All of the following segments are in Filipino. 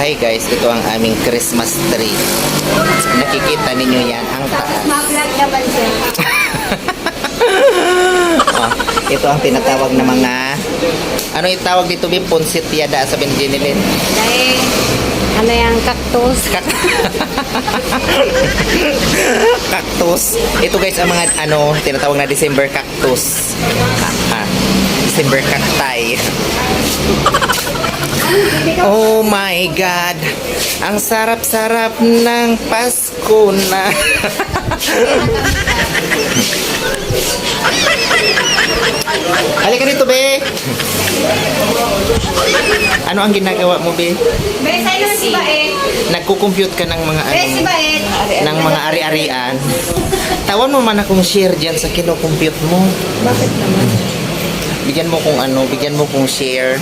Hi guys, ito ang aming Christmas tree. Nakikita ninyo yan, ang taas. Ma-vlog naman siya. Ito ang tinatawag na mga, ano yung tawag dito, Bim? Ponsit yada, sabihin ni Jenilyn. Dahil, ano yung cactus? Cactus. Ito guys, ang mga, ano, tinatawag na December cactus. December cacti. Oh my God! Ang sarap-sarap ng Pasko na. Halika dito, be. Ano ang ginagawa mo, be? Be, sa'yo si Baet. Nagko-compute ka ng mga Be, si Baet. ng mga ari-arian. Tawan mo man akong share dyan sa kino-compute mo. Bakit naman? Bigyan mo kung ano, bigyan mo kung share.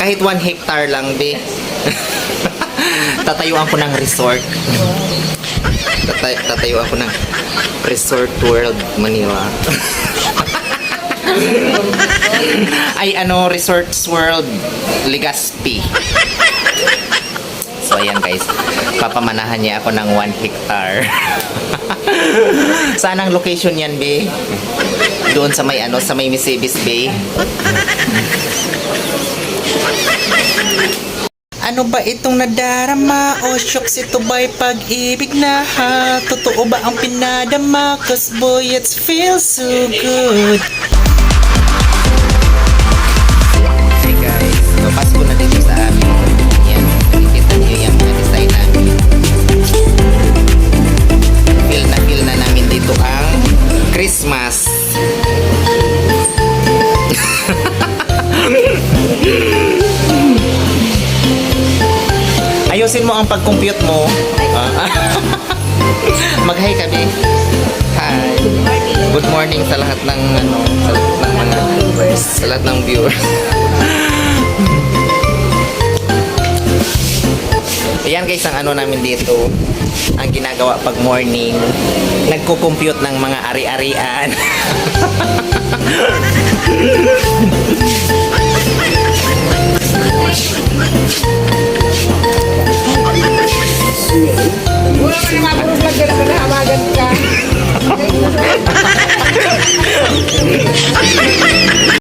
Kahit 1 hectare lang, be. Tatayuan ko ng resort. Tatayuan ko ng Resort World Manila. Ay, ano, Resorts World Legazpi. So, ayan guys. Papamanahan niya ako ng 1 hectare. Saan ang location yan, be? Doon sa may, ano, sa may Misibis Bay. Ano ba itong nadarama? O shucks, ito ba'y pag-ibig na ha? Totoo ba ang pinadama? Cause boy, it feels so good. Hey guys, so Pasko na dito sa amin. Yan, nakikita niyo yung mga design namin. Feel na namin dito ang Christmas. Ayusin mo ang pag-compute mo. Mag-hi kami. Hi. Good morning sa lahat ng ano, sa lahat ng mga viewers, sa lahat ng viewers. Ayan guys, ang ano namin dito, ang ginagawa pag morning, nagko-compute ng mga ari-arian. Wala ka naman puro vlog ka na kanahamagan ka.